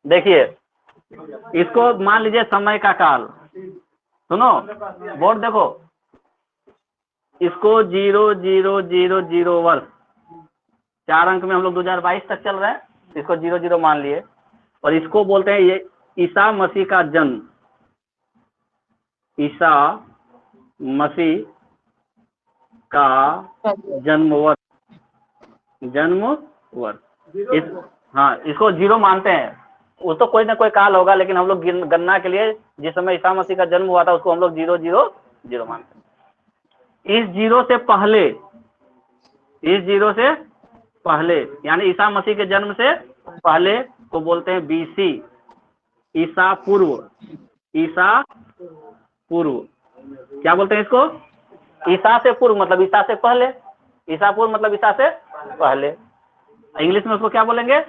देखिए, इसको मान लीजिए समय का काल, सुनो बोर्ड देखो, इसको 0000 वर्ष, 4 अंक में हम लोग 2022 तक चल रहे हैं, इसको 00 मान लिए, और इसको बोलते हैं ये ईसा मसीह का जन्म, ईसा मसीह का जन्म वर्ष, जन्म वर्ष इस, हाँ इसको 0 मानते हैं। वो तो कोई ना कोई काल होगा, लेकिन हम लोग गणना के लिए जिस समय ईसा मसीह का जन्म हुआ था उसको हम लोग 000 मानते हैं। इस 0 से पहले, इस 0 से पहले यानी ईसा मसीह के जन्म से पहले को बोलते हैं बीसी, ईसा पूर्व, ईसा पूर्व। क्या बोलते हैं इसको? ईसा से पूर्व मतलब ईसा से पहले, ईसा पूर्व मतलब ईसा से पहले, इंग्लिश में उसको क्या बोलेंगे?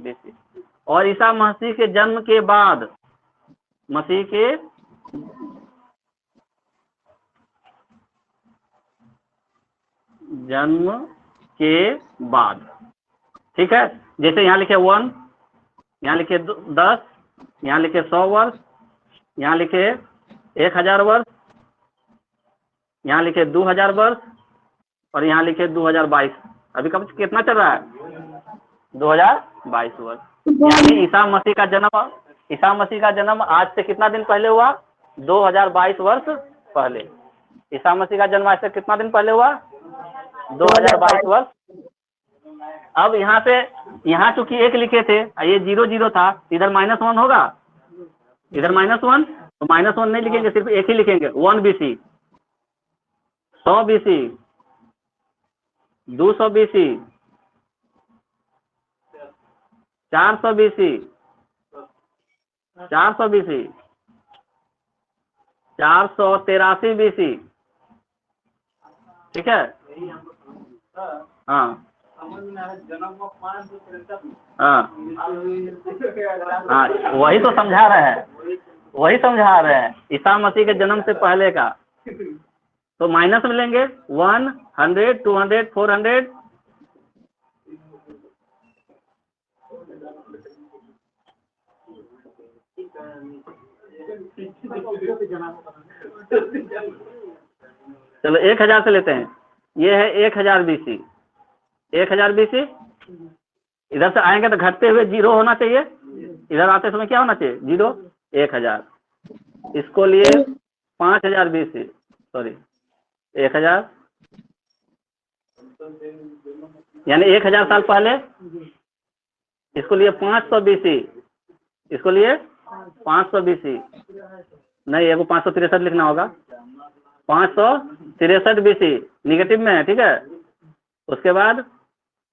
बीसी। और ईसा मसीह के जन्म के बाद, मसीह के जन्म के बाद, ठीक है, जैसे यहाँ लिखे 1, यहाँ लिखे 10, यहाँ लिखे 100 वर्ष, यहाँ लिखे 1000 वर्ष, यहाँ लिखे 2000 वर्ष, और यहाँ लिखे 2022। अभी कब कितना चल रहा है? 2022 वर्ष। यानी ईसा मसीह का जन्म, ईसा मसीह का जन्म आज से कितना दिन पहले हुआ? 2022 वर्ष पहले। ईसा मसीह का जन्म आज से कितना दिन पहले हुआ? 2022 वर्ष। अब यहाँ पे, यहाँ चूंकि 1 लिखे थे, ये 00 था, इधर -1 होगा, इधर -1, तो -1 नहीं लिखेंगे, सिर्फ 1 ही लिखेंगे, 1 BC, 100 BC, 200 BC, 400 BC, 400 BC, 483 BC, ठीक है? हाँ हाँ हाँ, वही तो समझा रहे हैं, वही समझा रहे हैं, ईसा मसीह के जन्म से पहले का। तो माइनस में लेंगे 100, 200, 400, चलो 1000 से लेते हैं, ये है 1000 BC, 1000 BC। इधर से आएंगे तो घटते हुए 0 होना चाहिए, इधर आते समय क्या होना चाहिए? 0, 1000। इसको लिए 5000 BC, सॉरी 1000, यानी 1000 साल पहले। इसको लिए 500 BC, इसको लिए 500 BC, नहीं एगो 563 लिखना होगा, 563 BC निगेटिव में है, ठीक है। उसके बाद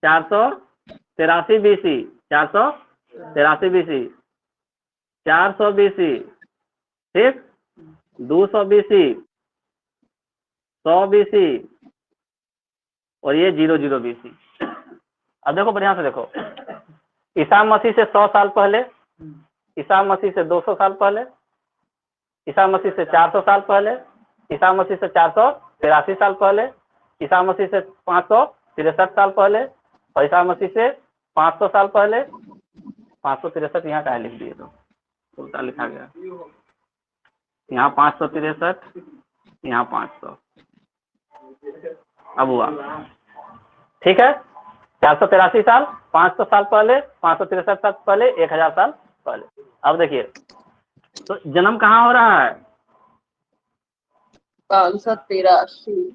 483 BC, 483 BC, 400 BC, ठीक, 200 BC, 100 BC, और ये 00 BC। अब देखो बढ़िया से देखो, ईसा मसीह से 100 साल पहले, ईसा मसीह से 200 साल पहले, ईसा मसीह से 400 साल पहले, ईसा मसीह से 483 साल पहले, ईसा मसीह से 563 साल पहले, और ईसा मसीह से 500 साल पहले। 563 यहाँ का लिख दिए, तो उल्टा लिखा गया, यहाँ 563, यहाँ 500। अब हुआ, ठीक है, 483 साल, 500 साल पहले, 563 साल पहले, 1000 साल पहले। अब देखिए, तो जन्म कहाँ हो रहा है? 583।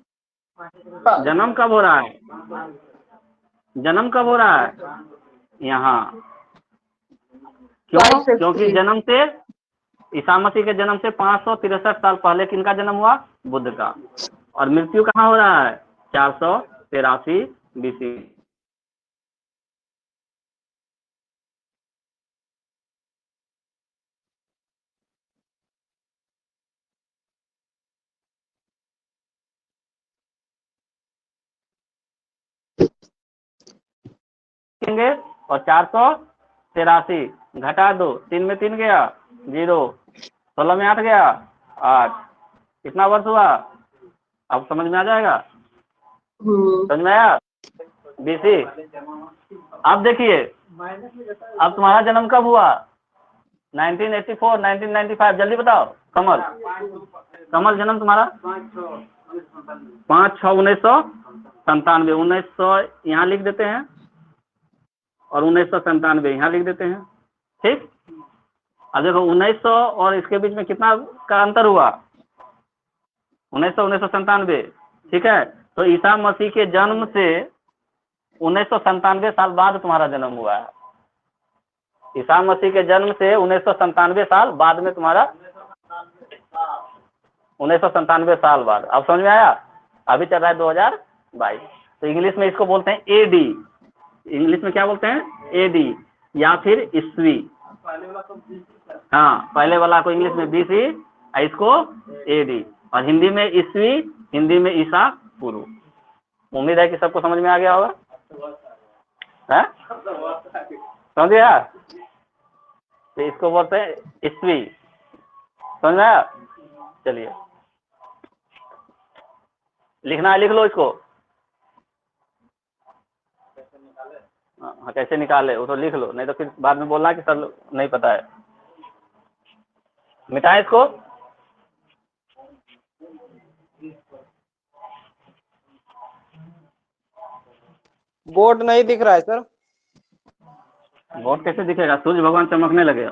जन्म कब हो रहा है? जन्म कब हो रहा है? यहाँ। क्यों? क्योंकि जन्म से, ईसा मसीह के जन्म से 563 साल पहले किनका जन्म हुआ? बुद्ध का। और मृत्यु कहाँ हो रहा है? 483 BC। और 483 घटा दो, 3 में 3 गया 0, 16 में 8 गया 8, कितना वर्ष हुआ? अब समझ में आ जाएगा। समझ में आया? बीसी। अब देखिए, अब तुम्हारा जन्म कब हुआ? 1984, 1995, जल्दी बताओ। कमल, कमल जन्म तुम्हारा 5/6/1997। 1900 यहाँ लिख देते हैं और 1997 यहाँ लिख देते हैं। ठीक। अब देखो 1900 और इसके बीच में कितना का अंतर हुआ? 1900 1997। ठीक है, तो ईसा मसीह के जन्म से 1997 साल बाद तुम्हारा जन्म हुआ है। ईसा मसीह के जन्म से 1997 साल बाद में तुम्हारा 1997 साल बाद। अब समझ में आया? अभी चल रहा है 2022। तो इंग्लिश में इसको बोलते हैं एडी। इंग्लिश में क्या बोलते हैं? एडी या फिर ईस्वी। हाँ, पहले वाला को इंग्लिश में बीसी, इसको एडी, और हिंदी में ईस्वी, हिंदी में ईसा पूर्व। उम्मीद है कि सबको समझ में आ गया होगा। है? समझ गया? तो इसको बोलते हैं ईस्वी। समझ में आया? चलिए, लिखना है, लिख लो इसको। हाँ, कैसे निकाले वो तो लिख लो, नहीं तो फिर बाद में बोलना कि सर नहीं पता है। मिटाएं इसको। बोर्ड नहीं दिख रहा है सर। बोर्ड कैसे दिखेगा? सूर्य भगवान चमकने लगे।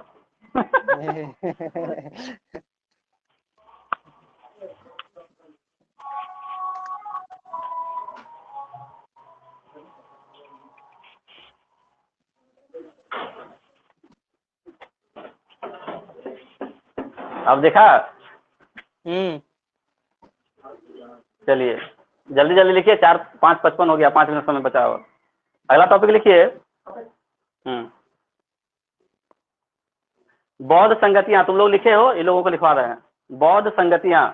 अब देखा? चलिए जल्दी जल्दी लिखिए, 4-5-55 हो गया, 5 मिनट समय बचा हुआ। अगला टॉपिक लिखिए। बौद्ध संगतियां, तुम लोग लिखे हो, ये लोगों को लिखवा रहे हैं। बौद्ध संगतियां,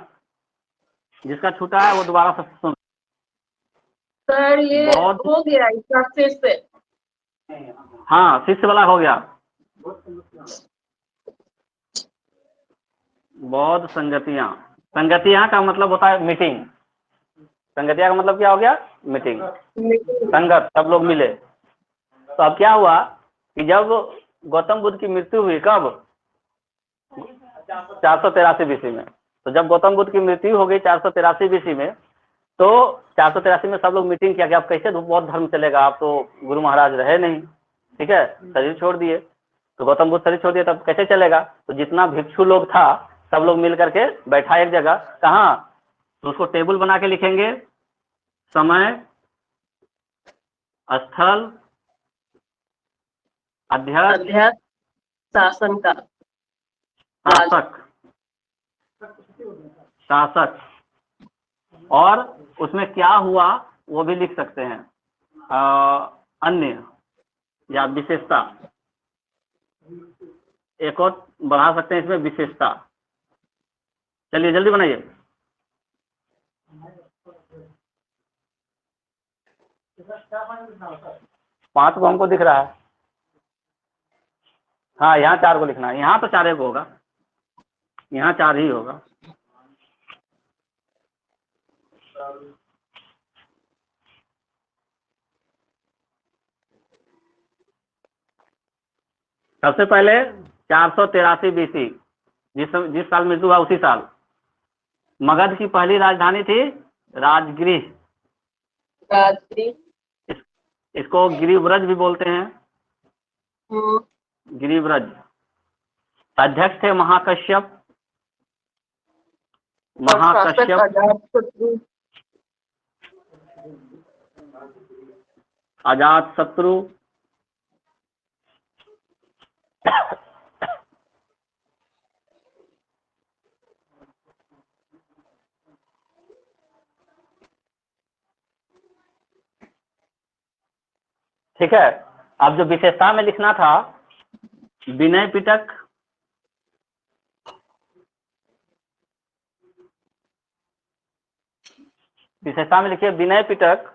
जिसका छूटा है वो दोबारा से सुन। सर ये हो गया इसका फिर से। हाँ, 6 वाला हो गया। बौद्ध संगतियां, संगतियां का मतलब होता है मीटिंग। संगतियां का मतलब क्या हो गया? मीटिंग, संगत, सब लोग मिले। तो अब क्या हुआ कि जब गौतम बुद्ध की मृत्यु हुई, कब? 483 बीसी में। तो जब गौतम बुद्ध की मृत्यु हो गई 483 बीसी में, तो 483 में सब लोग मीटिंग किया कि अब कैसे बौद्ध धर्म चलेगा, आप तो गुरु महाराज रहे नहीं, ठीक है, शरीर छोड़ दिए। तो गौतम बुद्ध शरीर छोड़ दिए, तब कैसे चलेगा? तो जितना भिक्षु लोग था सब लोग मिल करके बैठा एक जगह। कहाँ? तो उसको टेबल बना के लिखेंगे, समय, स्थल, अध्यक्ष, शासन का, शासक, और उसमें क्या हुआ वो भी लिख सकते हैं, अन्य या विशेषता। एक और बढ़ा सकते हैं इसमें, विशेषता। चलिए जल्दी बनाइए। पांच को हमको दिख रहा है। हाँ, यहाँ 4 को लिखना है। यहाँ तो 4 को होगा, यहाँ 4 ही होगा। सबसे पहले 483 बीसी, जिस साल मृत्यु हुआ उसी साल, मगध की पहली राजधानी थी राजगृह। इसको गिरिव्रज भी बोलते हैं, गिरिव्रज। अध्यक्ष थे महाकश्यप। अजात शत्रु। ठीक है। अब जो विशेषता में लिखना था, विनय पिटक, विशेषता में लिखिए विनय पिटक,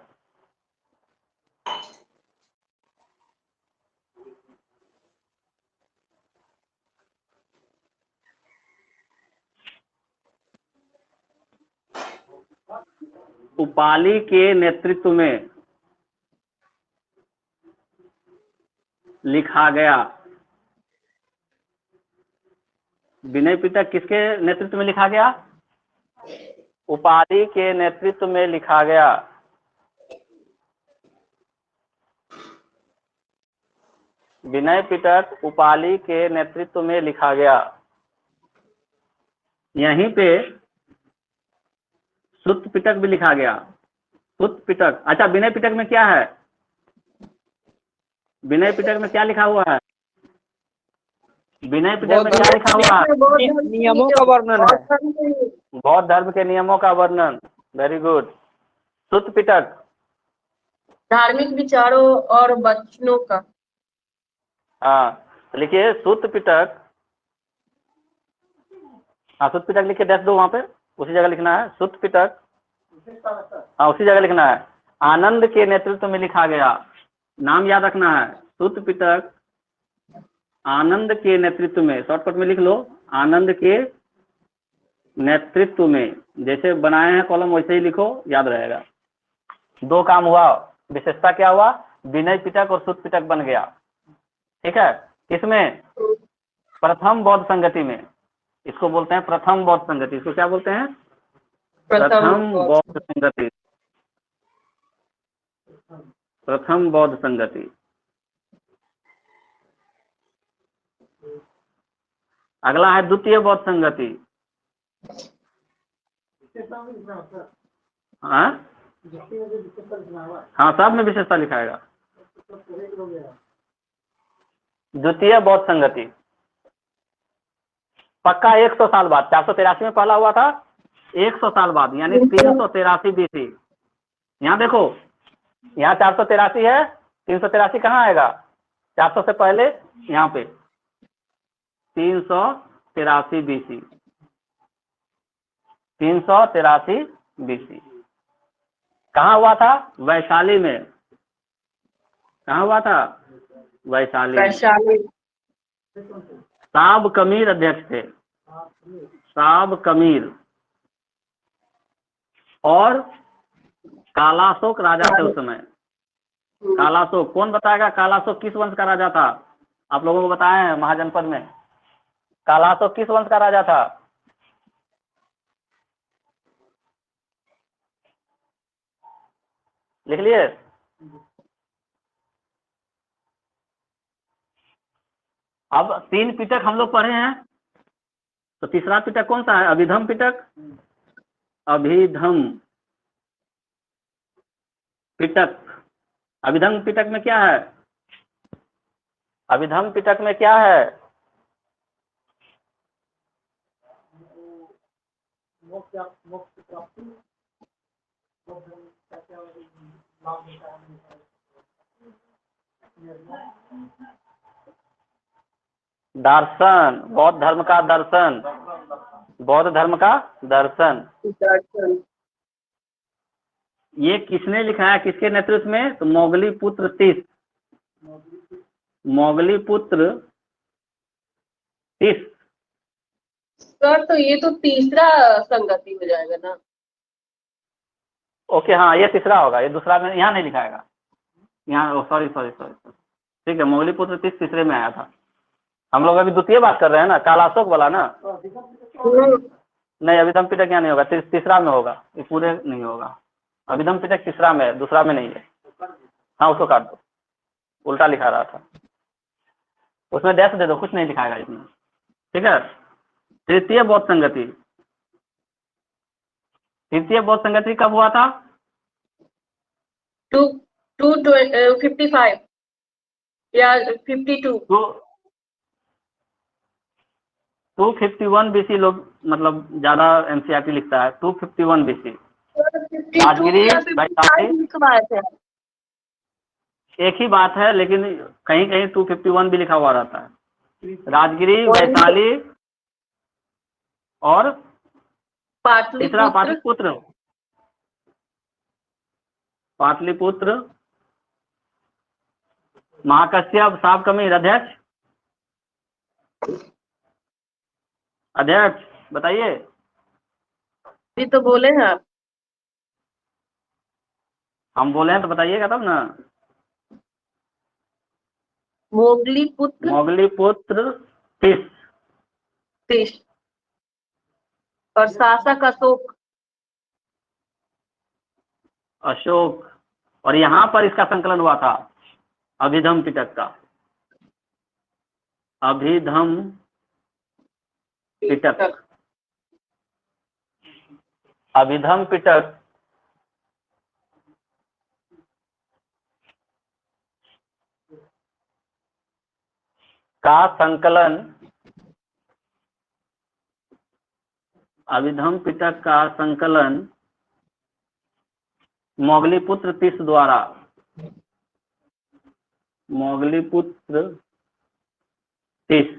उपाली के नेतृत्व में लिखा गया। विनय पिटक किसके नेतृत्व में लिखा गया? उपाली के नेतृत्व में लिखा गया। विनय पिटक उपाली के नेतृत्व में लिखा गया। यहीं पे सुत्त पिटक भी लिखा गया। सुत्त पिटक, अच्छा विनय पिटक में क्या है? विनय पिटक में क्या लिखा हुआ है? विनय पिटक में क्या लिखा हुआ है? नियमों का वर्णन है। बौद्ध धर्म के नियमों का वर्णन। Very good. सुत्त पिटक धार्मिक विचारों और वचनों का। हाँ लिखिए सुत्त पिटक। हाँ सुत्त पिटक लिख के दे दो वहां पे, उसी जगह लिखना है सुत्त पिटक। हाँ उसी जगह लिखना है। आनंद के नेतृत्व में लिखा गया। नाम याद रखना है सुत्त पिटक आनंद के नेतृत्व में। शॉर्टकट में लिख लो आनंद के नेतृत्व में। जैसे बनाए हैं कॉलम वैसे ही लिखो, याद रहेगा। दो काम हुआ। विशेषता क्या हुआ? विनय पिटक और सुत्त पिटक बन गया। ठीक है। किसमें? प्रथम बौद्ध संगति में। इसको बोलते हैं प्रथम बौद्ध संगति। इसको क्या बोलते हैं? प्रथम बौद्ध संगति। प्रथम बौद्ध संगति। अगला है द्वितीय बौद्ध संगति। हाँ हाँ सब में विशेषता लिखाएगा। द्वितीय बौद्ध संगति पक्का 100 साल बाद। 483 में पहला हुआ था, 100 साल बाद यानी 383 BC। यहाँ देखो, यहाँ 483 है, 383 कहाँ आएगा? 400 से पहले यहाँ पे 383 BC। 383 BC कहाँ हुआ था? वैशाली में। कहाँ हुआ था? वैशाली में। साब कमीर अध्यक्ष थे। साब कमीर। और कालाशोक राजा थे उस समय। कालाशोक कौन बताएगा? कालाशोक किस वंश का राजा था? आप लोगों को बताए हैं महाजनपद में। कालाशोक किस वंश का राजा था? लिख लिए? अब 3 पिटक हम लोग पढ़े हैं, तो तीसरा पिटक कौन सा है? अभिधम पिटक। अभिधम पिटक। अभिधम पिटक में क्या है? अभिधम पिटक में क्या है? दर्शन। बौद्ध धर्म का दर्शन। बौद्ध धर्म का दर्शन। ये किसने लिखा है? किसके नेतृत्व में? तो मोगली पुत्र तीस। मोगली पुत्र तीस। सर तो ये तो तीसरा संगति हो जाएगा ना? ओके हाँ ये तीसरा होगा, ये दूसरा में यहाँ नहीं लिखाएगा। यहाँ सॉरी सॉरी सॉरी ठीक है। मोगली पुत्र तीस तीसरे में आया था। हम लोग अभी द्वितीय बात कर रहे हैं ना, कालाशोक वाला ना। नहीं अभिधम पिटक यहाँ नहीं होगा, तीसरा में होगा। ये पूरे नहीं होगा। अभिधम पिटक तीसरा में है, दूसरा में नहीं है। हाँ उसको काट दो, उल्टा लिखा रहा था। उसमें डैश दे दो, कुछ नहीं लिखाएगा इसमें। ठीक है। तृतीय बौद्ध संगति। तृतीय बौद्ध संगति कब हुआ था? 255 या 52। 251 BC लोग मतलब ज्यादा NCERT लिखता है। 251 BC। राजगिरी एक ही बात है, लेकिन कहीं कहीं 251 भी लिखा हुआ रहता है। राजगिरी, वैशाली और तीसरा पाटलिपुत्र। पाटलिपुत्र। महाकश्यप, साब कमीर अध्यक्ष। अध्यक्ष बताइए। ये तो बोले हैं आप। हम बोले हैं तो बताइएगा तब ना। मोगली पुत्र मोगली पुत्र टिस। तिष और शासक अशोक। अशोक। और यहाँ पर इसका संकलन हुआ था अभिधम पिटक का। अभिधम पिटक। अभिधम पिटक का संकलन, अभिधम पिटक का संकलन मोगली पुत्र टिस द्वारा, मोगली पुत्र टिस।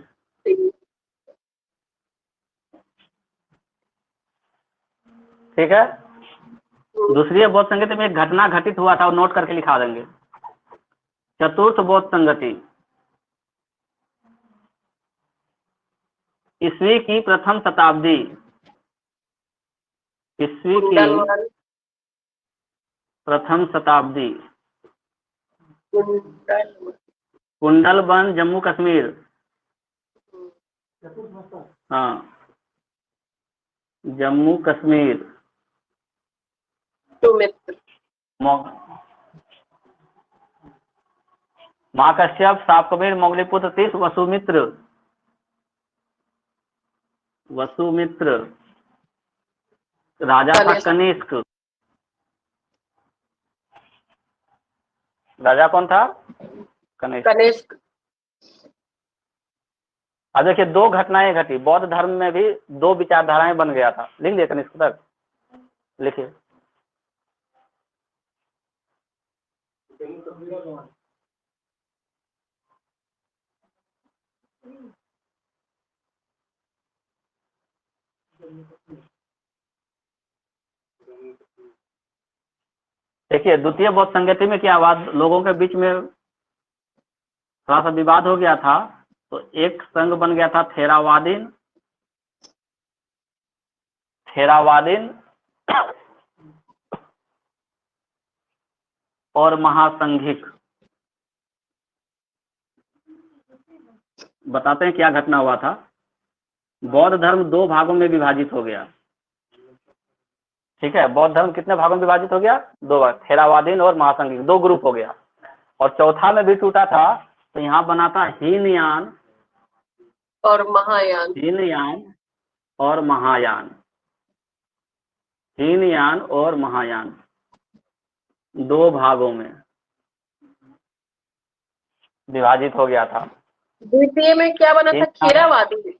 ठीक है। दूसरी बौद्ध संगति में एक घटना घटित हुआ था और नोट करके लिखा देंगे। चतुर्थ बौद्ध संगति ईस्वी की प्रथम शताब्दी, ईस्वी की प्रथम शताब्दी, कुंडलवन जम्मू कश्मीर। हाँ, जम्मू कश्मीर। महाकश्यप, सापकबीर, मोगलीपुत्र टिस, वसुमित्र, वसुमित्र। राजा था कनिष्क। राजा कौन था? कनिष्क। अब देखिए दो घटनाएं घटी। बौद्ध धर्म में भी दो विचारधाराएं बन गया था। लिख लिया कनिष्क तक, लिखिए। देखिए द्वितीय बौद्ध संगति में क्या हुआ, लोगों के बीच में थोड़ा सा विवाद हो गया था। तो एक संघ बन गया था थेरावादीन, थेरावादीन और महासंघिक। बताते हैं क्या घटना हुआ था। बौद्ध धर्म दो भागों में विभाजित हो गया। ठीक है, बौद्ध धर्म कितने भागों में विभाजित हो गया? दो भाग, थेरावादीन और महासंघिक, दो ग्रुप हो गया। और चौथा में भी टूटा था। तो यहाँ बना था हीनयान और महायान। हीनयान और महायान, हीनयान और महायान, दो भागों में विभाजित हो गया था। द्वितीय में क्या बना था? खेरावादी,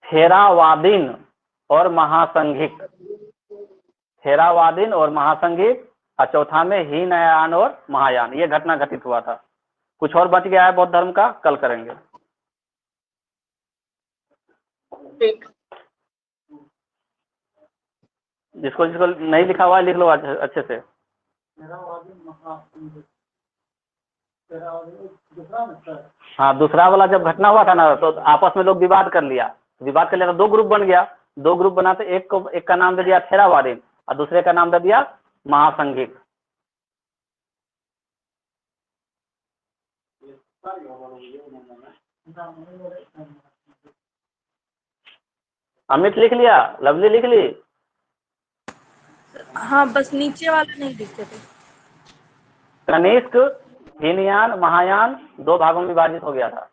थेरावादीन और महासंघिक, थेरावादीन और महासंघिक। और चौथा में हीनयान और महायान। ये घटना घटित हुआ था। कुछ और बच गया है बौद्ध धर्म का, कल करेंगे। ठीक। जिसको जिसको नहीं लिखा हुआ है लिख लो अच्छे से। हाँ, दूसरा वाला जब घटना हुआ था ना, तो आपस में लोग विवाद कर लिया। तो दो ग्रुप बन गया। दो ग्रुप बना, तो एक का नाम दे दिया थेरावादीन और दूसरे का नाम दे दिया महासंघिक। अमित लिख लिया? लवली लिख ली? हाँ, बस नीचे वाला नहीं लिखे थे। कनिष्क, हीनयान, महायान दो भागों में विभाजित हो गया था।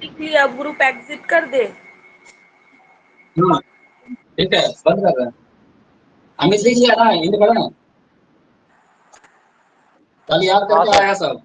लिख लिया, ग्रुप एग्जिट कर दे। हाँ ठीक है, बंद कर रहे हैं। अमित लिख लिया ना, हिंदी पढ़ो ना, कल याद हाँ करके सर। आया सब।